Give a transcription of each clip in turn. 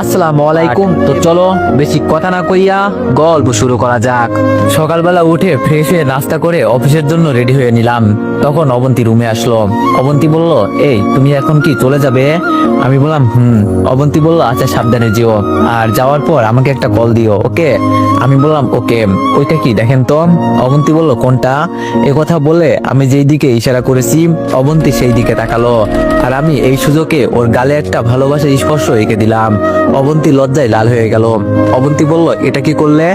আসসালামু আলাইকুম। তো চলো বেশি কথা না কইয়া গল্প শুরু করা যাক। সকালবেলা উঠে ফ্রেশ হয়ে নাস্তা করে অফিসের জন্য রেডি হয়ে নিলাম। তখন অবন্তী রুমে আসলো। অবন্তী বলল, এই তুমি এখন কি চলে যাবে? আমি বললাম অবন্তী বলল, আচ্ছা সাবধানে যেও, আর যাওয়ার পর আমাকে একটা কল দিও, ওকে? আমি বললাম ওকে। ওইটা কি দেখেন তো। অবন্তী বলল, কোনটা? এ কথা বলে আমি যেই দিকে ইশারা করেছি অবন্তী সেই দিকে তাকালো, আর আমি এই সুযোগে ওর গালে একটা ভালোবাসার স্পর্শ এঁকে দিলাম। অবন্তী লজ্জায় লাল হয়ে গেল। অবন্তী বলল, এটা কি করলে?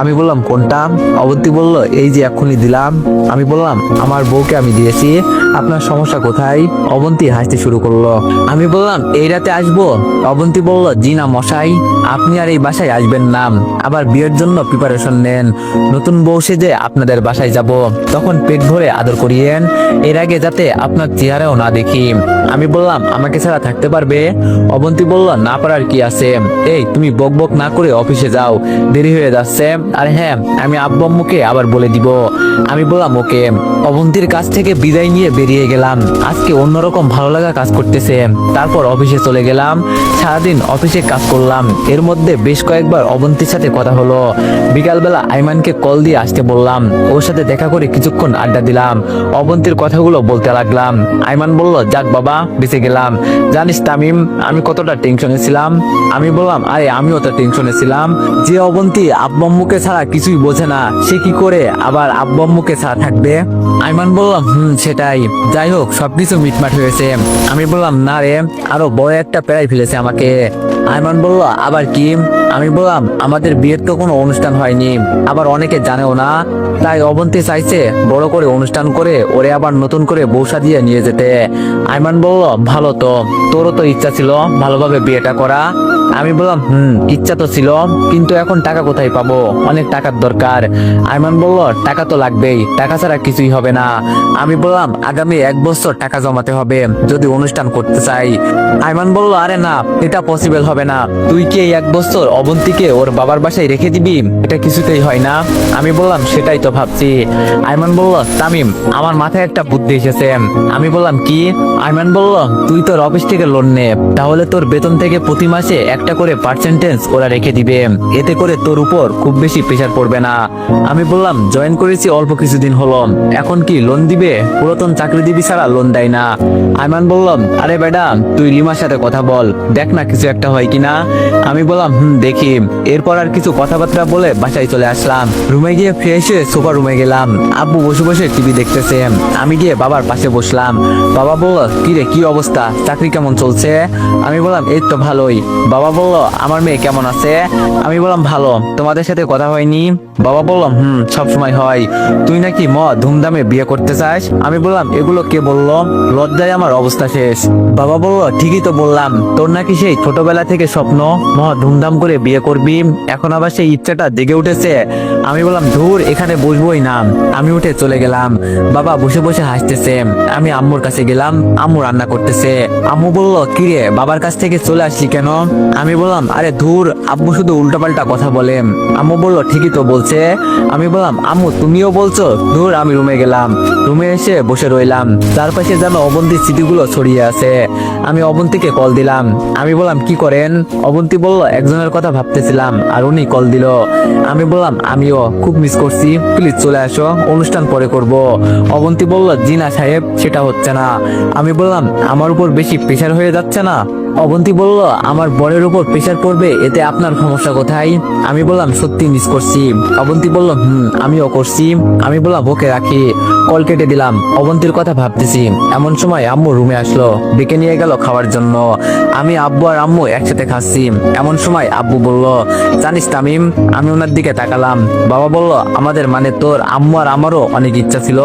আমি বললাম, কোনটা? অবন্তী বলল, এই যে এক্ষুনি দিলাম। আমি বললাম, আমার বউকে আমি দিয়েছি, আপনার সমস্যা কোথায়? অবন্তী হাসতে শুরু করলো। আমি বললাম, এই রাতে আসবো? অবন্তী বলল, জি না মশাই, আপনি আর এই বাসায় আসবেন না। আবার বিয়ের জন্য প্রিপারেশন নেন, নতুন বউ সেজে আপনাদের বাসায় যাব, তখন পেট ভরে আদর করিয়েন, এর আগে যাতে আপনার চেহারাও না দেখি। আমি বললাম, আমাকে ছাড়া থাকতে পারবে? অবন্তী বলল, না পারার কি আছে, এই তুমি বক বক না করে অফিসে যাও, দেরি হয়ে যাচ্ছে। আর হ্যাঁ, আমি আব্বু আম্মুকে আবার বলে দিব। আমি বললাম ওকে। অবন্তীর কাছ থেকে বিদায় নিয়ে বেরিয়ে গেলাম। আজকে অন্যরকম ভালো লাগা কাজ করতেছে। তারপর অফিসে চলে গেলাম। সারাদিন অফিসে কাজ করলাম। এর মধ্যে বেশ কয়েকবার অবন্তীর সাথে কথা হলো। বিকালবেলা আইমানকে কল দিয়ে আসতে বললাম। ওর সাথে দেখা করে কিছুক্ষণ আড্ডা দিলাম। অবন্তীর কথাগুলো বলতে লাগলাম। আইমান বলল, যাক বাবা, বেঁচে গেলাম। জানিস তামিম, আমি কতটা টেনশনে ছিলাম। আমি বললাম, আরে আমিও তো টেনশনে ছিলাম। যে অবন্তী আব্বু আম্মুকে ছাড়া কিছুই বোঝে না, সে কি করে আবার আব্বু আম্মুকে ছাড়া থাকবে? আইমান বললাম, সেটাই। যাই হোক, সবকিছু মিটমাট হয়েছে। আমি বললাম, না রে, আরো বড় একটা প্যারাই ফেলেছে আমাকে। আইমান বলল, আবার কি? আমি বললাম, আমাদের বিয়ের তো কোনো অনুষ্ঠান হয়নি, আবার অনেকে জানেও না, তাই অবন্তী চাইছে বড় করে অনুষ্ঠান করে ওরে আবার নতুন করে বউ সাজিয়ে নিয়ে যেতে। আইমান বলল, ভালো তো, তোরও তো ইচ্ছা ছিল ভালোভাবে বিয়েটা করা। আমি বললাম, ইচ্ছা তো ছিল, কিন্তু এখন টাকা কোথায় পাবো? অনেক টাকার দরকার। আইমান বলল, টাকা তো লাগবেই, টাকা ছাড়া কিছুই হবে না। আমি বললাম, আগামী 1 বছর টাকা জমাতে হবে যদি অনুষ্ঠান করতে চাই। আইমান বলল, আরে না, এটা পসিবল হবে না। তুই কি এই 1 বছর অবন্তীকে ওর বাবার বাসায় রেখে দিবি? এটা কিছুতেই হয় না। আমি বললাম, সেটাই তো ভাবছি। আইমান বলল, তামিম, আমার মাথায় একটা বুদ্ধি এসেছে। আমি বললাম, কি? আইমান বলল, তুই তোর অফিস থেকে লোন নে, তাহলে তোর বেতন থেকে প্রতি মাসে একটা করে পার্সেন্টেজ ওরা রেখে দিবে, এতে করে তোর উপর খুব বেশি প্রেশার পড়বে না। আমি বললাম, জয়েন করেছি অল্প কিছুদিন হলো, এখন কি লোন দিবে? পুরাতন চাকরিজীবী ছাড়া লোন দেয় না। আইমান বলল, আরে বেটা, তুই লিমার সাথে কথা বল, দেখ না কিছু একটা হয় কিনা। আমি বললাম, দেখি। এরপর আর কিছু কথাবার্তা বলে বাসায় চলে আসলাম। রুমে গিয়ে ফ্রেশ হয়ে সোফা রুমে গেলাম। আব্বু বসে বসে টিভি দেখতেছে। আমি গিয়ে বাবার পাশে বসলাম। বাবা বলল, কি রে, কি অবস্থা, চাকরি কেমন চলছে? আমি বললাম, এই তো ভালোই। বাবা বলল, আমার মেয়ে কেমন আছে? আমি বললাম, ভালো। তোমাদের সাথে কথা হয়নি? বাবা বলল, সবসময় হয়। তুই নাকি ধুমধামে বিয়ে করতে চাস? আমি বললাম, এগুলো কে বললো? লজ্জায় আমার অবস্থা শেষ। বাবা বলল, ঠিকই তো বললাম, তোর নাকি সেই ছোটবেলা থেকে স্বপ্ন ধুমধাম করে বিয়ে করবি, এখন আবার সেই ইচ্ছাটা জেগে উঠেছে। আমি বললাম, ধুর, এখানে বসবোই না। আমি উঠে চলে গেলাম। বাবা বসে বসে হাসতেছে। আমি আম্মুর কাছে গেলাম। আম্মু রান্না করতেছে। আম্মু বলল, কিরে, বাবার কাছ থেকে চলে আসলি কেন? আমি বললাম, আরে ধুর, আব্বু শুধু উল্টাপাল্টা কথা বলে। আম্মু বলল, ঠিকই তো বলছে। আমি বললাম, আম্মু তুমিও বলছো? ধুর। আমি রুমে গেলাম। রুমে এসে বসে রইলাম। চারপাশে যেন অবন্তীর স্মৃতিগুলো ছড়িয়ে আছে। আমি অবন্তীকে কল দিলাম। আমি বললাম, কি করেন? অবন্তী বলল, একজনের কথা ভাবতেছিলাম, আর উনি কল দিল। আমি বললাম, আমিও খুব মিস করছি, প্লিজ চলে আসো, অনুষ্ঠান পরে করব। অবন্তী বলল, জি না সাহেব, সেটা হচ্ছে না। আমি বললাম, আমার উপর বেশি প্রেশার হয়ে যাচ্ছে না? অবন্তী বলল, আমার বরের উপর প্রেশার পড়বে, এতে আপনার সমস্যা কোথায়? আমি বললাম, সত্যি মিস করছি। অবন্তী বলল, আমিও করছি। আমি বললাম, ওকে রাখি। কল কেটে দিলাম। অবন্তীর কথা ভাবতেছি, এমন সময় আম্মু রুমে আসলো, ডেকে নিয়ে গেল খাওয়ার জন্য। আমি আব্বু আর আম্মু একসাথে খাচ্ছি। এমন সময় আব্বু বলল, জানিস তামিম? আমি ওনার দিকে তাকালাম। বাবা বলল, আমাদের মানে তোর আম্মু আর আমারও অনেক ইচ্ছা ছিল,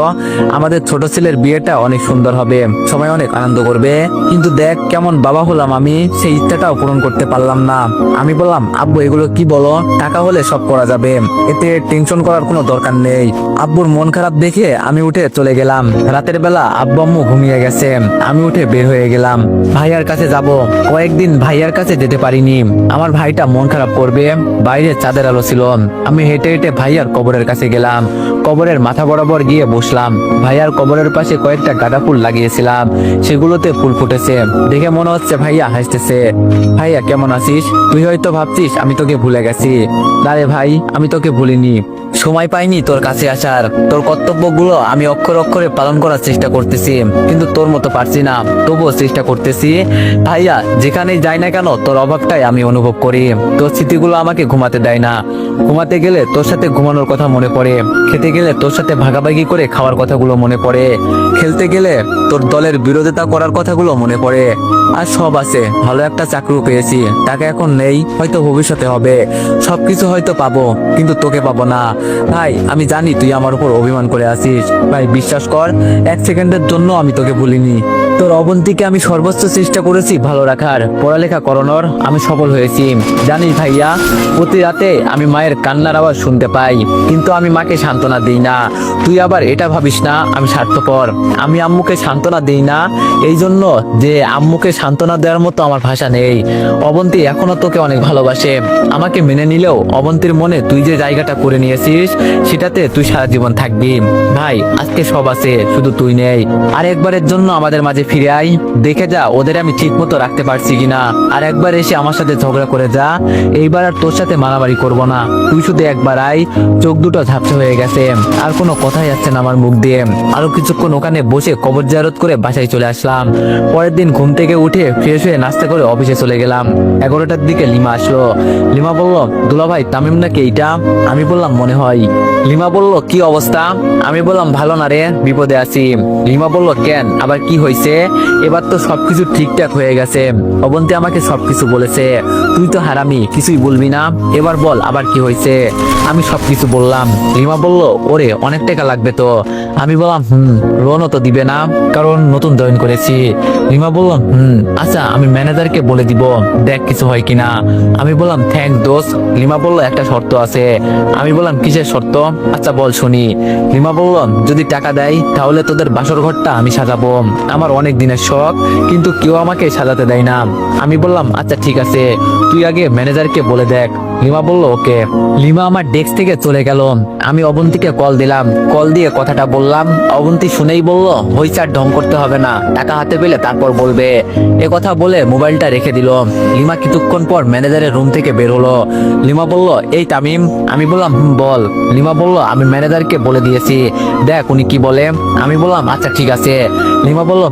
আমাদের ছোট ছেলের বিয়েটা অনেক সুন্দর হবে, সবাই অনেক আনন্দ করবে, কিন্তু দেখ কেমন বাবা হলাম আমি, সেই ইচ্ছাটাও পূরণ করতে পারলাম না। আমি বললাম, আব্বু এগুলো কি বলো? টাকা হলে সব করা যাবে, এতে টেনশন করার কোনো দরকার নেই। আব্বুর মন খারাপ দেখে আমি উঠে চলে গেলাম। রাতের বেলা আব্বু আম্মু ঘুমিয়ে গেছে। আমি উঠে বের হয়ে গেলাম। ভাইয়ার কাছে যাব। কয়েকদিন ভাইয়ার কাছে যেতে পারিনি, আমার ভাইটা মন খারাপ করবে। বাইরে চাঁদের আলো ছিল। আমি হেঁটে হেঁটে ভাইয়ার কবরের কাছে গেলাম। কবরের মাথা বরাবর গিয়ে বসলাম। ভাইয়ার কবরের পাশে কয়েকটা গাঁদা ফুল লাগিয়েছিলাম, সেগুলোতে ফুল ফুটেছে। দেখে মনে হচ্ছে ভাইয়া ভাইয়া হাসতেছে। ভাইয়া কেমন আছিস? তুই হয়তো ভাবছিস আমি তোকে ভুলে গেছি। না রে ভাই, আমি তোকে ভুলিনি। সময় পাইনি তোর কাছে আসার। তোর কর্তব্যগুলো আমি অক্ষর অক্ষরে পালন করার চেষ্টা করতেছি, কিন্তু তোর মতো পারছি না, তবুও চেষ্টা করতেছি। ভাইয়া, যেখানেই যাই না কেন তোর অভাবটাই আমি অনুভব করি। তোর স্মৃতিগুলো আমাকে ঘুমাতে দেয় না। ঘুমাতে গেলে তোর সাথে ঘুমানোর কথা মনে পড়ে, খেতে গেলে তোর সাথে ভাগাভাগি করে খাওয়ার কথাগুলো মনে পড়ে, খেলতে গেলে তোর দলের বিরোধিতা করার কথাগুলো মনে পড়ে। আর সব আছে, ভালো একটা চাকরিও পেয়েছি, টাকা এখন নেই, হয়তো ভবিষ্যতে হবে। সবকিছু হয়তো পাবো, কিন্তু তোকে পাবো না। ভাই, আমি জানি তুই আমার উপর অভিমান করে আছিস। ভাই বিশ্বাস কর, 1 সেকেন্ডের জন্য আমি তোকে ভুলিনি। তোর অবন্তীকে আমি সর্বোচ্চ চেষ্টা করেছি ভালো রাখার, পড়ালেখা করানোর আমি সফল হয়েছি। জানিস ভাইয়া, প্রতি রাতে আমি মায়ের কান্নার আওয়াজ শুনতে পাই, কিন্তু আমি মাকে সান্ত্বনা দিই না। তুই আবার এটা ভাবিস না আমি স্বার্থপর। আমি আম্মুকে সান্ত্বনা দিই না এই জন্য যে আম্মুকে সান্ত্বনা দেওয়ার মতো আমার ভাষা নেই। অবন্তী এখনো তোকে অনেক ভালোবাসে। আমাকে মেনে নিলেও অবন্তীর মনে তুই যে জায়গাটা করে নিয়েছিস, সেটাতে তুই সারা জীবন থাকবি। ভাই, আজকে সব আছে, শুধু তুই নেই। আর একবারের জন্য আমাদের মাঝে ফিরে আয়, দেখে যা ওদের আমি ঠিক মতো রাখতে পারছি কিনা। আর একবার এসে আমার সাথে ঝগড়া করে যা। এইবার আর তোর সাথে মারামারি করব না। তুই শুধু একবার আয়। চোখ দুটো ঝাপসা হয়ে গেছে, আর কোনো কথাই যাচ্ছে না আমার মুখ দিয়ে। আরো কিছুক্ষণ ওখানে বসে কবর জিয়ারত করে বাসায় চলে আসলাম। পরের দিন ঘুম থেকে উঠে ফ্রেশ হয়ে নাস্তা করে অফিসে চলে গেলাম। 11টার দিকে লিমা আসলো। লিমা বলল, দুলা ভাই তামিম নাকি এইটা? আমি বললাম মনে হয়। লিমা বলল, কি অবস্থা? আমি বললাম ভালো না রে, বিপদে আছি। লিমা বলল, কেন, আবার কি হয়েছে? এবার তো সবকিছু ঠিকঠাক হয়ে গেছে। অবন্তী আমাকে সবকিছু বলেছে। তুই তো হারামি, কিছুই বলবি না। এবার বল আবার কি হয়েছে? আমি সবকিছু বললাম। লিমা বলল, ওরে অনেক টাকা লাগবে তো। আমি বললাম লোনও তো দিবে না, কারণ নতুন জয়েন করেছি। লিমা বলল, আচ্ছা আমি ম্যানেজারকে বলে দিব, দেখ কিছু হয় কিনা। আমি বললাম থ্যাংক দোস্ত। লিমা বলল, একটা শর্ত আছে। আমি বললাম কিসের শর্ত? আচ্ছা বল শুনি। লিমা বলল, যদি টাকা দেয় তাহলে তোদের বাসর ঘরটা আমি সাজাবো। আমার অনেক দিনের শখ, কিন্তু কেউ আমাকে সাজাতে দেয় না। আমি বললাম আচ্ছা ঠিক আছে, তুই আগে ম্যানেজারকে বলে দেখ। লিমা বলল ওকে। লিমা আমার ডেস্ক থেকে চলে গেল। আমি অবন্তীকে কল দিলাম, কল দিয়ে কথাটা বললাম। অবন্তী শুনেই বলল, হইছে আর ঢং করতে হবে না, টাকা হাতে পেলে তারপর বলবে। এ কথা বলে মোবাইলটা রেখে দিল। লিমা কিছুক্ষণ পর ম্যানেজারের রুম থেকে বের হলো। লিমা বলল, এই তামিম। আমি বললাম বল। লিমা বলল, আমি ম্যানেজারকে বলে দিয়েছি, দেখ উনি কি বলে। আমি বললাম আচ্ছা ঠিক আছে। লিমা বলল,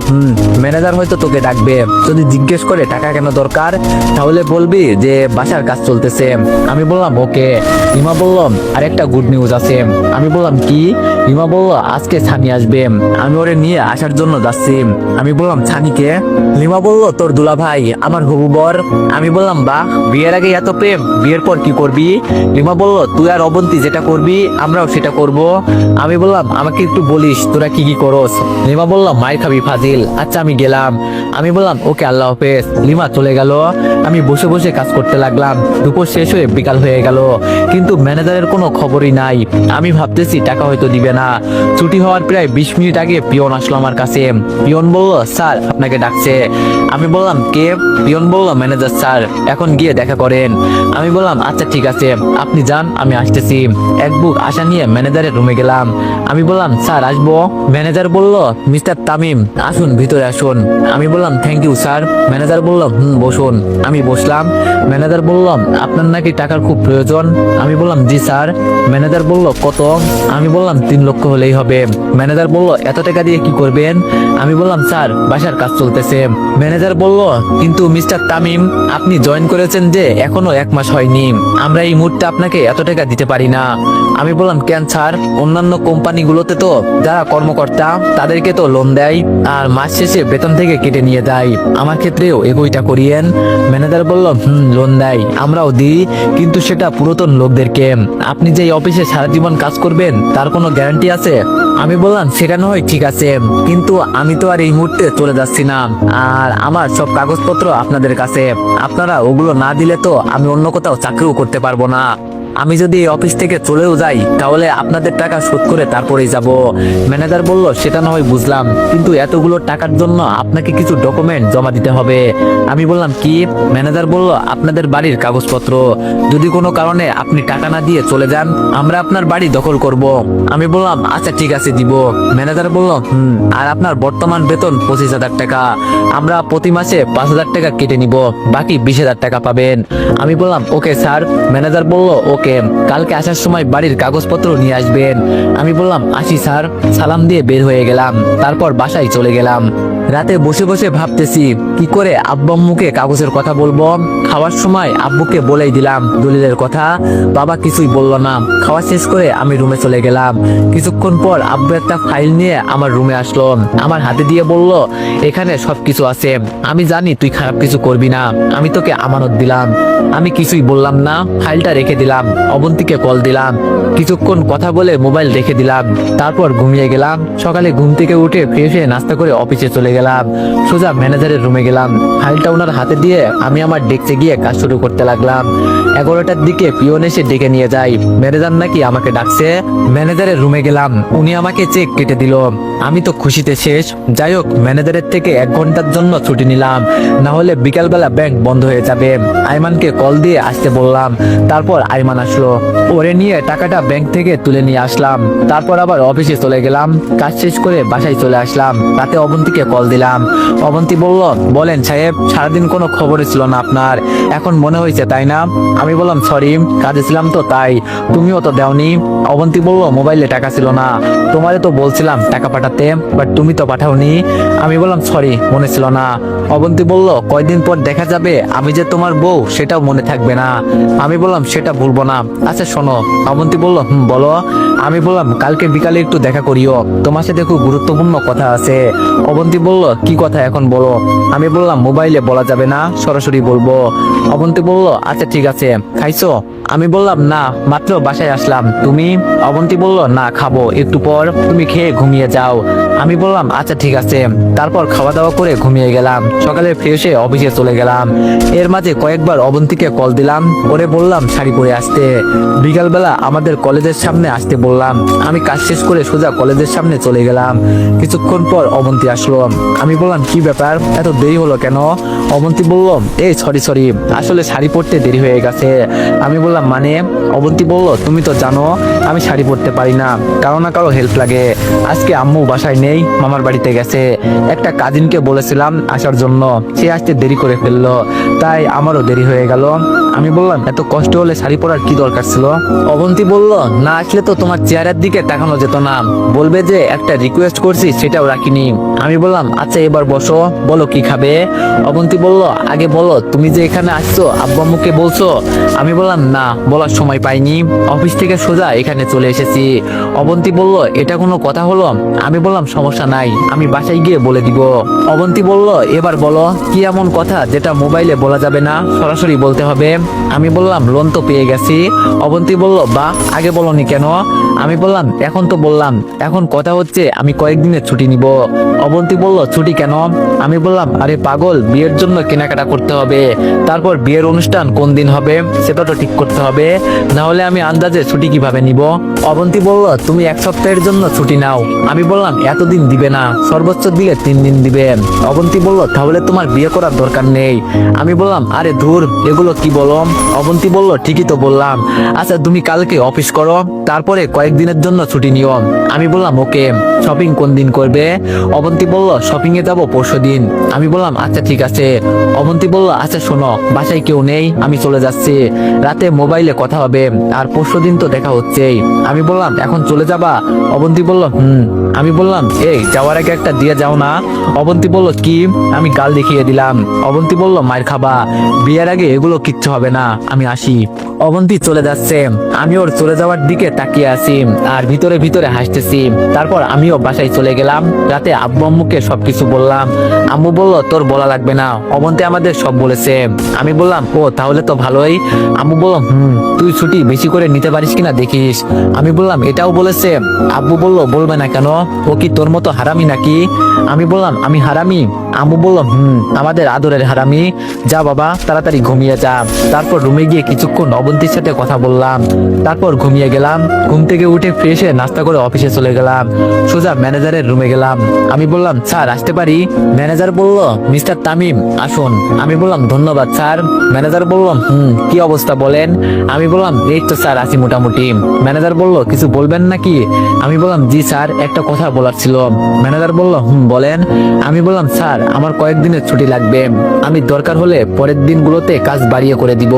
ম্যানেজার হয়তো তোকে ডাকবে, যদি জিজ্ঞেস করে টাকা কেন দরকার, তাহলে বলবি যে বাসার কাজ চলতেছে। আমি বললাম ওকে। লিমা বলল, আর একটা গুড নিউজ আছে। আমি বললাম কি? লিমা বলল, আজকে ছানি আসবে, আমি ওরে নিয়ে আসার জন্য যাচ্ছি। আমি বললাম ছানিকে? লিমা বলল, তোর দুলা ভাই, আমার হবু বর। আমি বললাম বাহ, বিয়ের আগে এত প্রেম, বিয়ের পর কি করবি? লিমা বলল, তুই আর অবন্তী যেটা করবি আমরাও সেটা করব। আমি বললাম আমাকে একটু বলিস তোরা কি কি করস। লিমা বলল, মায়ের খাবি ফাজিল। আচ্ছা আমি গেলাম। আমি বললাম ওকে, আল্লাহ হাফেজ। লিমা চলে গেল। আমি বসে বসে কাজ করতে লাগলাম। দুপুর শেষ হয়ে বিকাল হয়ে গেল, কিন্তু ম্যানেজারের কোনো খবরই নাই। আমি ভাবতেছি টাকা হয়তো দিবে না। ছুটি হওয়ার প্রায় 20 মিনিট আগে পিয়ন আসলো আমার কাছে। পিয়ন বলল, স্যার আপনাকে ডাকছে। আমি বললাম কে? পিয়ন বলল, ম্যানেজার স্যার, এখন গিয়ে দেখা করেন। আমি বললাম আচ্ছা ঠিক আছে, আপনি যান, আমি আসতেছি। এক বুক আশা নিয়ে ম্যানেজারের রুমে গেলাম। আমি বললাম স্যার আসবো? ম্যানেজার বলল, মিস্টার তামিম আসুন, ভিতরে আসুন। আমি বললাম থ্যাংক ইউ স্যার। ম্যানেজার বলল, বসুন। আমি বসলাম। ম্যানেজার বলল, আপনার নাকি টাকার খুব প্রয়োজন? আমি বললাম জি স্যার। ম্যানেজার বলল, কত? আমি বললাম 3 লক্ষ হলেই হবে। ম্যানেজার বলল, এত টাকা দিয়ে কি করবেন? আমি বললাম স্যার বাসার কাজ চলতেছে। ম্যানেজার বলল, কিন্তু মিস্টার তামিম, আপনি জয়েন করেছেন যে এখনো 1 মাস হয়নি, আমরা এই মুহূর্তে আপনাকে এত টাকা দিতে পারি না। আমি বললাম কেন স্যার? অন্যান্য কোম্পানিগুলোতে তো যারা কর্মকর্তা তাদেরকে তো লোন দেয়, আর মাস শেষে বেতন থেকে কেটে নিয়ে দেয়, আমার ক্ষেত্রেও একইটা করিয়েন। ম্যানেজার বলল, লোন দেয়, আমরাও দিই, কিন্তু সেটা পুরাতন লোকদেরকে। আপনি যে এই অফিসে সারা জীবন কাজ করবেন তার কোনো গ্যারান্টি আছে? আমি বললাম সেটা নয় ঠিক আছে, কিন্তু আমি তো আর এই মুহূর্তে চলে যাচ্ছি না, আর আমার সব কাগজপত্র আপনাদের কাছে। আপনারা ওগুলো না দিলে তো আমি অন্য কোথাও চাকরিও করতে পারবো না। আমি যদি এই অফিস থেকে চলেও যাই তাহলে আপনাদের টাকা শোধ করে তারপরেই যাব। ম্যানেজার বলল, সেটা না হয় বুঝলাম, কিন্তু এতগুলো টাকার জন্য আপনাকে কিছু ডকুমেন্ট জমা দিতে হবে। আমি বললাম, কি? ম্যানেজার বলল, আপনাদের বাড়ির কাগজপত্র। যদি কোনো কারণে আপনি টাকা না দিয়ে চলে যান, আমরা আপনার বাড়ি দখল করব। আমি বললাম, আচ্ছা ঠিক আছে, দিব। ম্যানেজার বলল, আর আপনার বর্তমান বেতন 25,000 টাকা। আমরা প্রতি মাসে 5,000 টাকা কেটে নিব, বাকি 20,000 টাকা পাবেন। আমি বললাম, ওকে স্যার। ম্যানেজার বলল, ওকে, কালকে আসার সময় বাড়ির কাগজপত্র নিয়ে আসবেন। আমি বললাম, আসি স্যার। সালাম দিয়ে বের হয়ে গেলাম, তারপর বাসায় চলে গেলাম। রাতে বসে বসে ভাবতেছি কি করে আব্বু আম্মুকে কাগজের কথা বলবো। খাওয়ার সময় আব্বুকে বলেই দিলাম দলিলের কথা, বাবা কিছুই বলল না। খাওয়া শেষ করে আমি রুমে চলে গেলাম। কিছুক্ষণ পর আব্বু একটা ফাইল নিয়ে আমার রুমে আসলো, আমার হাতে দিয়ে বলল, এখানে সবকিছু আছে। আমি জানি তুই খারাপ কিছু করবি না, আমি তোকে আমানত দিলাম। আমি কিছুই বললাম না, ফাইলটা রেখে দিলাম। অবন্তীকে কল দিলাম, কিছুক্ষণ কথা বলে মোবাইল রেখে দিলাম। তারপর ঘুমিয়ে গেলাম। সকালে ঘুম থেকে উঠে ফ্রেশ হয়ে নাস্তা করে অফিসে চলে গেলাম। সোজা ম্যানেজারের রুমে গেলাম। ফাইলটা ওনার হাতে দিয়ে আমি আমার ডেস্কে গিয়ে কাজ শুরু করতে লাগলাম। 11টার দিকে পিয়ন এসে ডেকে নিয়ে যায়, ম্যানেজার নাকি আমাকে ডাকছে। ম্যানেজারের রুমে গেলাম, উনি আমাকে চেক কেটে দিল। আমি তো খুশিতে শেষ। যাই হোক, ম্যানেজারের থেকে 1 ঘন্টার জন্য ছুটি নিলাম, না হলে বিকালবেলা ব্যাংক বন্ধ হয়ে যাবে। আইমানকে কল দিয়ে আসতে বললাম। তারপর আইমান আসলো, ওরে নিয়ে টাকাটা ব্যাংক থেকে তুলে নিয়ে আসলাম। তারপর আবার অফিসে চলে গেলাম। কাজ শেষ করে বাসায় চলে আসলাম। রাতে অবন্তীকে কল দিলাম। অবন্তী বলল, বলেন সাহেব, সারাদিন কোনো খবরই ছিল না আপনার, এখন মনে হয়েছে তাই না? আমি বললাম, সরি, কাজে ছিলাম তো তাই। তুমিও তো দেওনি। অবন্তী বলল, মোবাইলে টাকা ছিল না, তোমারে তো বলছিলাম টাকা পাঠাতে, বাট তুমি তো পাঠাওনি। আমি বললাম, সরি, মনে ছিল না। অবন্তী বলল, কয়দিন পর দেখা যাবে আমি যে তোমার বউ, সেটাও মনে থাকবে না। আমি বললাম, সেটা ভুলবো না। আচ্ছা শোনো। অবন্তী বলল, বলো। আমি বললাম, কালকে বিকালে একটু দেখা করিও, তোমার সাথে খুব গুরুত্বপূর্ণ কথা আছে। অবন্তী বলল, কি কথা এখন বলো। আমি বললাম, মোবাইলে বলা যাবে না, সরাসরি বলবো। অবন্তী বলল, আচ্ছা ঠিক আছে। খাইছো? আমি বললাম, না, মাত্র বাসায় আসলাম। তুমি? অবন্তী বলল, না, খাবো একটু পর, তুমি খেয়ে ঘুমিয়ে যাও। আমি বললাম, আচ্ছা ঠিক আছে। তারপর খাওয়া দাওয়া করে ঘুমিয়ে গেলাম। সকালে ফ্রেশ হয়ে অফিসে চলে গেলাম। এর মাঝে কয়েকবার অবন্তীকে কল দিলাম, ওরে বললাম শাড়ি পরে আসতে। বিকালবেলা আমাদের কলেজের সামনে আসতে বললাম। আমি কাজ শেষ করে সোজা কলেজের সামনে চলে গেলাম। কিছুক্ষণ পর অবন্তী আসলো। আমি বললাম, কি ব্যাপার, এত দেরি হলো কেন? অবন্তী বলল, এই সরি, আসলে শাড়ি পরতে দেরি হয়ে গেছে। আমি বললাম, মানে? অবন্তী বলল, তুমি তো জানো আমি শাড়ি পরতে পারি না, কারো না কারো হেল্প লাগে। আজকে আম্মু বাসায় নেই, মামার বাড়িতে গেছে। একটা কাজিনকে বলেছিলাম আসার জন্য, সে আসতে দেরি করে ফেললো, তাই আমারও দেরি হয়ে গেল। আমি বললাম, এত কষ্ট হলে শাড়ি পরার কি দরকার ছিল? অবন্তী বলল, না আসলে তো তোমার চেহারার দিকে তাকানো যেত না, বলবে যে একটা রিকোয়েস্ট করছি সেটাও রাখিনি। আমি বললাম, আচ্ছা এবার বসো, বলো কি খাবে? অবন্তী বলল, আগে বলো তুমি যে এখানে আসছো আব্বু আম্মুকে বলছো? আমি বললাম, না, বলার সময় পাইনি, অফিস থেকে সোজা এখানে চলে এসেছি। অবন্তী বলল, এটা কোনো কথা হলো? আমি বললাম, সমস্যা নাই, আমি বাসায় গিয়ে বলে দিব। অবন্তী বলল, এবার বলো কি এমন কথা যেটা মোবাইলে বলা যাবে না, সরাসরি বলতে হবে? আমি বললাম, লোন তো পেয়ে গেছি। অবন্তী বলল, বাহ, আগে বলনি কেন? আমি বললাম, এখন তো বললাম, এখন কথা হচ্ছে আমি কয়েকদিনের ছুটি নিব। অবন্তী বলল, ছুটি কেন? আমি বললাম, আরে পাগল, বিয়ের জন্য কেনাকাটা করতে হবে, তারপর বিয়ের অনুষ্ঠান কোন দিন হবে সেটা তো ঠিক করতে হবে, না হলে আমি আন্দাজে ছুটি কিভাবে নিব? অবন্তী বলল, তুমি 1 সপ্তাহের জন্য ছুটি নাও। আমি বললাম, এতদিন দিবে না, সর্বোচ্চ দিলে 3 দিন দিবে। অবন্তী বলল, তাহলে তোমার বিয়ে করার দরকার নেই। আমি বললাম, আরে ধুর, এগুলো কি বলো? অবন্তী বলল, ঠিকই তো বললাম। আচ্ছা তুমি কালকে অফিস করো, তারপরে কয়েকদিনের জন্য ছুটি নিও। আমি বললাম, ওকে। শপিং কোন দিন করবে? অবন্তী বলল, শপিং এ যাবো পরশুদিন। আমি বললাম, আচ্ছা ঠিক আছে। অবন্তী বলল, আচ্ছা শোনো, বাসায় কেউ নেই, আমি চলে যাচ্ছি, রাতে মোবাইলে কথা হবে, আর পরশুদিন তো দেখা হচ্ছেই। আমি বললাম, এখন চলে যাবা? অবন্তী বলল, আমি বললাম, এই যাওয়ার আগে একটা দিয়ে যাও না। অবন্তী বলল, কি? আমি গাল দেখিয়ে দিলাম। অবন্তী বলল, মার খাবা, বিয়ের আগে এগুলো কিচ্ছু হবে না, আমি আসি। অবন্তী চলে যাচ্ছে, আমি ওর চলে যাওয়ার দিকে তাকিয়ে আছি আর ভিতরে ভিতরে হাসতেছি। তারপর আমিও বাসায় চলে গেলাম। রাতে আব্বু আম্মুকে সবকিছু বললাম। আম্মু বলল, তোর বলা লাগবে না, অবন্তী আমাদের সব বলেছে। আমি বললাম, ও তাহলে তো ভালোই। আম্মু বলল, তুই ছুটি বেশি করে নিতে পারিস কিনা দেখিস। আমি বললাম, এটাও বলেছে? আব্বু বলল, বলবে না কেন, ও কি তোর মতো হারামি নাকি? আমি বললাম, আমি হারামি? আম্মু বলল, আমাদের আদরের হারামি। যা বাবা, তাড়াতাড়ি ঘুমিয়ে যা। তারপর রুমে গিয়ে কিছুক্ষণ অবন্তীর সাথে কথা বললাম, তারপর ঘুমিয়ে গেলাম। ঘুম থেকে উঠে ফ্রেশ হয়ে নাস্তা করে অফিসে চলে গেলাম। সোজা ম্যানেজারের রুমে গেলাম। আমি বললাম, স্যার আসতে পারি? ম্যানেজার বলল, মিস্টার তামিম আসুন। আমি বললাম, ধন্যবাদ স্যার। ম্যানেজার বলল, কি অবস্থা বলেন? আমি বললাম, এই তো স্যার আছি মোটামুটি। ম্যানেজার বলল, কিছু বলবেন নাকি? আমি বললাম, জি স্যার, একটা কথা বলার ছিল। ম্যানেজার বলল, বলেন। আমি বললাম, স্যার আমার কয়েকদিনের ছুটি লাগবে, আমি দরকার হলে পরের দিনগুলোতে কাজ বাড়িয়ে করে দিব।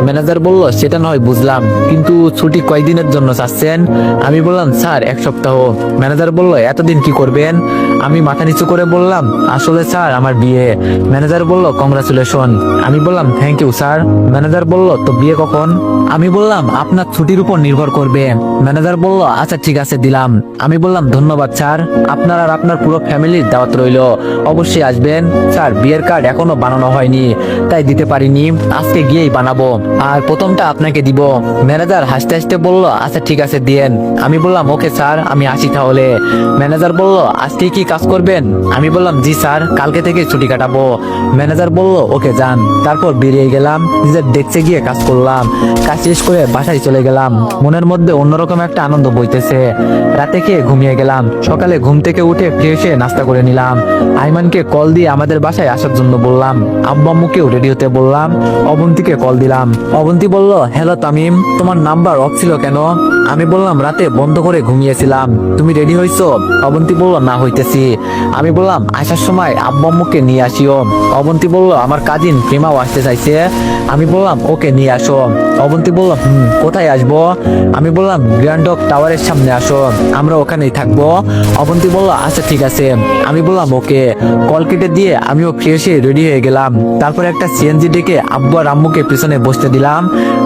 ম্যানেজার বলল, সেটা নয় বুঝলাম, কিন্তু ছুটি কয়দিনের জন্য চাচ্ছেন? আমি বললাম, স্যার 1 সপ্তাহ। ম্যানেজার বলল, এতদিন কি করবেন? আমি মাথা নিচু করে বললাম, আসলে স্যার আমার বিয়ে। ম্যানেজার বলল, কংগ্রাচুলেশন। আমি বললাম, থ্যাংক ইউ স্যার। ম্যানেজার বলল, তো বিয়ে কখন? আমি বললাম, আপনার ছুটির উপর নির্ভর করবে। ম্যানেজার বলল, আচ্ছা ঠিক আছে, দিলাম। আমি বললাম, ধন্যবাদ স্যার, আপনার আর আপনার পুরো ফ্যামিলির দাওয়াত রইল, অবশ্যই আসবেন। স্যার বিয়ের কার্ড এখনো বানানো হয়নি, তাই দিতে পারিনি, আজকে গিয়েই বানাবো, আর প্রথমটা আপনাকে দিব। ম্যানেজার হাসতে হাসতে বলল, আচ্ছা ঠিক আছে দিয়েন। আমি বললাম, ওকে স্যার, আমি আসি তাহলে। ম্যানেজার বলল, আজকে কি কাজ করবেন? আমি বললাম, জি স্যার, কালকে থেকে ছুটি কাটাবো। ম্যানেজার বলল, ওকে যান। তারপর বেরিয়ে গেলাম, নিজের ডেস্কে গিয়ে কাজ করলাম। কাজ শেষ করে বাসায় চলে গেলাম, মনের মধ্যে অন্যরকম একটা আনন্দ বইতেছে। রাতে খেয়ে ঘুমিয়ে গেলাম। সকালে ঘুম থেকে উঠে ফ্রেশ হয়ে নাস্তা করে নিলাম। আইমানকে কল দিয়ে আমাদের বাসায় আসার জন্য বললাম। আব্বু আম্মুকেও রেডি হতে বললাম। অবন্তীকে কল দিলাম। অবন্তী বলল, হ্যালো তামিম, তোমার নাম্বার অফ ছিল কেন? আমি বললাম, রাতে বন্ধ করে ঘুমিয়েছিলাম। তুমি রেডি হইছো? অবন্তী বলল, না হইতেছি। আমি বললাম, আসার সময় আব্বু আম্মুকে নিয়ে আসিও। অবন্তী বলল, আমার কাজিন প্রেমাও আসতে চাইছে। আমি বললাম, ওকে নিয়ে আসো। অবন্তী বলল, কোথায় আসবো? আমি বললাম, গ্র্যান্ড ওক টাওয়ারের সামনে আসো, আমরা ওখানেই থাকবো। অবন্তী বলল, আচ্ছা ঠিক আছে। আমি বললাম, ওকে। কল কেটে দিয়ে আমিও ফ্রেশ হয়ে রেডি হয়ে গেলাম। তারপর একটা সিএনজি ডেকে আব্বু আর আম্মুকে পিছনে বসতে দিলাম।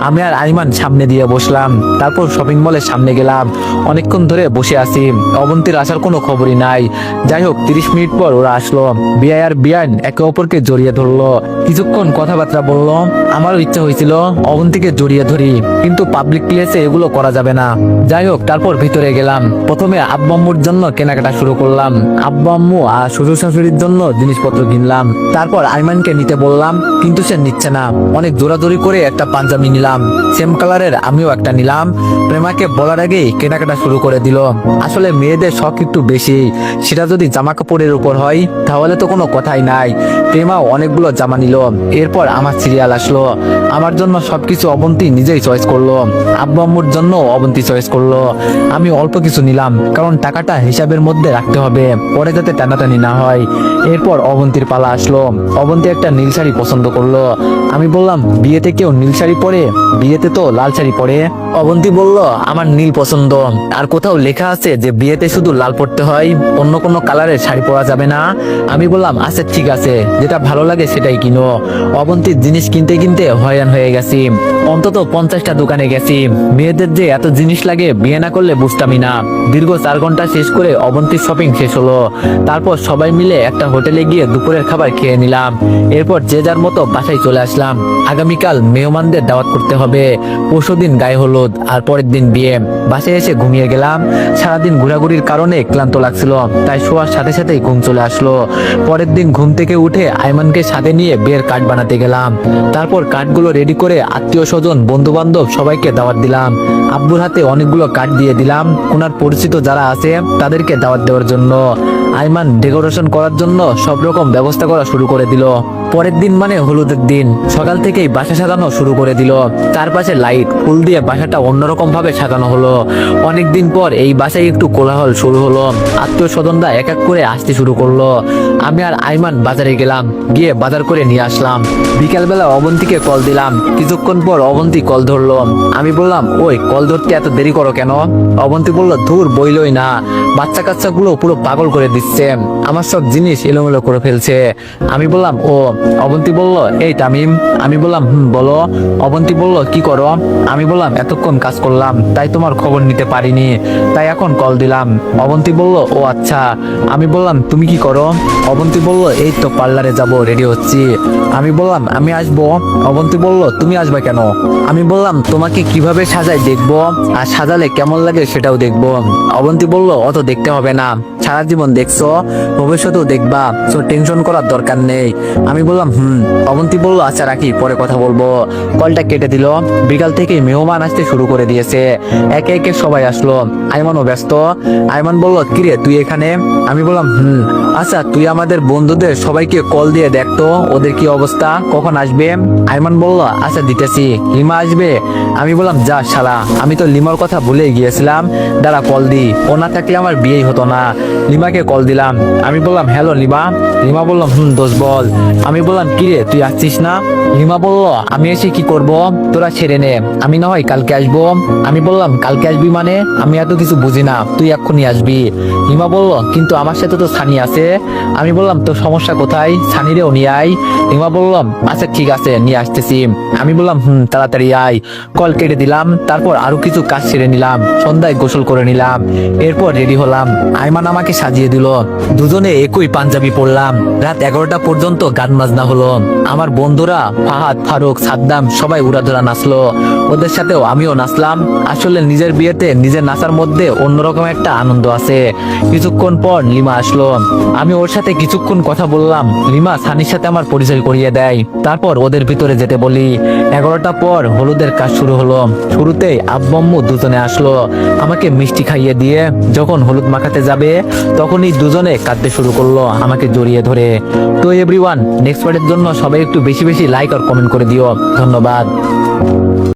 আমি আর আইমান সামনে দিয়ে বসলাম। তারপর শপিং মলের সামনে গেলাম। অনেকক্ষণ ধরে বসে আছি, অবন্তীর আসার কোনো খবরই নাই। যাই হোক, 30 মিনিট পর ওরা আসলো। বিআই আর বিআইন একে অপরকে জড়িয়ে ধরলো, কিছুক্ষণ কথাবার্তা বললো। আমারও ইচ্ছা হয়েছিল অবন্তীকে জড়িয়ে ধরি, কিন্তু পাবলিক প্লেসে এগুলো করা যাবে না। যাই হোক, তারপর ভিতরে গেলাম। প্রথমে আব্বু আম্মুর জন্য কেনাকাটা শুরু করলাম। আব্বু আম্মু আর শ্বশুর শাশুড়ির জন্য জিনিসপত্র কিনলাম। তারপর আইমানকে নিতে বললাম, কিন্তু সে নিচ্ছে না। অনেক জোরাজোরি করে একটা পাঞ্জাবি নিলাম, সেম কালারের আমিও একটা নিলাম। প্রেমাকে বলার আগেই কেনাকাটা শুরু করে দিল। আসলে মেয়েদের শখ একটু বেশি, সেটা যদি জামা কাপড়ের উপর হয় তাহলে তো কোনো কথাই নাই। প্রেমাও অনেকগুলো জামা নিল। এরপর আমার সিরিয়াল আসলো। আমার জন্য সবকিছু অবন্তী নিজেই চয়েস করলো। আব্বু আম্মুর জন্য অবন্তী চয়েস করলো। আমি অল্প কিছু নিলাম, কারণ টাকাটা হিসাবের মধ্যে রাখতে হবে, পরে যাতে টানাটানি না হয়। এরপর অবন্তীর পালা আসলো। অবন্তী একটা নীল শাড়ি পছন্দ করলো। আমি বললাম, বিয়েতে কেউ নীল শাড়ি পরে? বিয়েতে তো লাল শাড়ি পরে। অবন্তী বলল, আমার নীল পছন্দ, আর কোথাও লেখা আছে যে বিয়েতে শুধু লাল পরতে হয়, অন্য কোনো কালারের শাড়ি পরা যাবে না? আমি বললাম, আচ্ছা ঠিক আছে, যেটা ভালো লাগে সেটাই কিনো। অবন্তীর জিনিস কিনতে কিনতে হয়রান হয়ে গেছি। অন্তত 50টা দোকানে গেছি। মেয়েদের যে এত জিনিস লাগে, বিয়ে না করলে বুঝতামই না। দীর্ঘ 4 ঘন্টা শেষ করে অবন্তীর শপিং শেষ হলো। তারপর সবাই মিলে একটা হোটেলে গিয়ে দুপুরের খাবার খেয়ে নিলাম। এরপর যে যার মতো বাসায় চলে আসলাম। আগামীকাল মেহমানদের দাওয়াত করতে হবে। পরশুদিন গায়ে হলুদ, আর পরের দিন বিয়ে। বাসায় এসে ঘুমিয়ে গেলাম। সারাদিন ঘোরাঘুরির কারণে ক্লান্ত লাগছিল, তাই শোয়ার সাথে সাথেই ঘুম চলে আসলো। পরের দিন ঘুম থেকে উঠে আইমানকে সাথে নিয়ে বিয়ের কার্ড বানাতে গেলাম। তারপর কার্ডগুলো রেডি করে আত্মীয় স্বজন বন্ধু বান্ধব সবাইকে দাওয়াত দিলাম। আব্বুর হাতে অনেকগুলো কার্ড দিয়ে দিলাম, ওনার পরিচিত যারা আছে তাদেরকে দাওয়াত দেওয়ার জন্য। আইমান ডেকোরেশন করার জন্য সব রকম ব্যবস্থা করা শুরু করে দিল। পরের দিন মানে হলুদের দিন, সকাল থেকেই বাসা সাজানো শুরু করে দিল। চারপাশে লাইট ফুল দিয়ে বাসাটা অন্যরকম ভাবে সাজানো হলো। অনেকদিন পর এই বাসায় একটু কোলাহল শুরু হলো। আত্মীয় স্বজনরা এক এক করে আসতে শুরু করলো। আমি আর আইমান বাজারে গেলাম, গিয়ে বাজার করে নিয়ে আসলাম। বিকালবেলা অবন্তীকে কল দিলাম। কিছুক্ষণ পর অবন্তী কল ধরলো। আমি বললাম, ওই কল ধরতে এত দেরি করো কেন? অবন্তী বলল, ধুর বইলই না, বাচ্চা কাচ্চাগুলো পুরো পাগল করে দিচ্ছে, আমার সব জিনিস এলোমেলো করে ফেলছে। আমি বললাম, ও। অবন্তী বলল, এই তামিম। আমি বললাম, বলো। অবন্তী বলল, কি করো? আমি বললাম, এতক্ষণ কাজ করলাম, তাই তোমার খবর নিতে পারিনি, তাই এখন কল দিলাম। অবন্তী বলল, ও আচ্ছা। আমি বললাম, তুমি কি করো? অবন্তী বলল, এই তো পার্লারে যাব, রেডি হচ্ছি। আমি বললাম, আমি আসবো। অবন্তী বলল, তুমি আসবে কেন? আমি বললাম, তোমাকে কিভাবে সাজাই দেখবো, আর সাজালে কেমন লাগে সেটাও দেখবো। অবন্তী বলল, অত দেখতে হবে না, সারা জীবন দেখছো, ভবিষ্যতেও দেখবা, তো টেনশন করার দরকার নেই। আমি বললাম অবন্তী বললো আচ্ছা রাখি, পরে কথা বলবো। কলটা কেটে দিল। বিকাল থেকে মেহমান আসতে শুরু করে দিয়েছে। একে একে সবাই আসলো। আইমানও ব্যস্ত। আইমান বলল কিরে তুই এখানে? আমি বললাম আচ্ছা তুই আমাদের বন্ধুদের সবাইকে কল দিয়ে দেখতো ওদের কি অবস্থা, কখন আসবে। আইমান বলল আচ্ছা দিতেছি। লিমা আসবে? আমি বললাম যা শালা, আমি তো লিমার কথা ভুলে গিয়েছিলাম, দাঁড়া কল দি, ও না থাকলে আমার বিয়েই হতো না। লিমাকে কল দিলাম। আমি বললাম হ্যালো লিমা। লিমা বলল দোষ বল। আমি বললাম কিরে তুই আসছিস না? লিমা বলল আমি এসে কি করব, তোরা ছেড়ে নে, আমি না হয় কালকে আসবো। আমি বললাম কালকে আসবি মানে? আমি এত কিছু বুঝি না, তুই এক্ষুনি আসবি। লিমা বলল কিন্তু আমার সাথে তো সানি আছে। আমি বললাম তোর সমস্যা কোথায়, সানিরেও নিয়ে আয়। লিমা বললাম আচ্ছা ঠিক আছে নিয়ে আসতেছি। আমি বললাম তাড়াতাড়ি আয়। কল কেটে দিলাম। তারপর আরো কিছু কাজ সেরে নিলাম। সন্ধ্যায় গোসল করে নিলাম। এরপর রেডি হলাম। আইমান আমাকে সাজিয়ে দিল। দুজনে একই পাঞ্জাবি পরলাম। রাত 11টা পর্যন্ত গান বাজনা হলো। আমার বন্ধুরা ফাহাদ, ফারুক, সাদ্দাম সবাই উড়াধুরা নাচলো। ওদের সাথেও আমিও নাচলাম। আসলে নিজের বিয়েতে নিজের নাচার মধ্যে অন্যরকম একটা আনন্দ আছে। কিছুক্ষণ পর লিমা আসলো। আমি ওর সাথে কিছুক্ষণ কথা বললাম। লিমা সানির সাথে আমার পরিচয় করিয়ে দেয়। তারপর ওদের ভিতরে যেতে বলি। 11টা পর হলুদের কাজ শুরু হলো। শুরুতেই আব্বু আম্মু দুজনে আসলো। আমাকে মিষ্টি খাইয়ে দিয়ে যখন হলুদ মাখাতে যাবে তখনই দুজনে কাঁদতে শুরু করলো আমাকে জড়িয়ে ধরে। তো এভরিওয়ান, নেক্সট পার্টের জন্য সবাই একটু বেশি বেশি লাইক আর কমেন্ট করে দিও। ধন্যবাদ।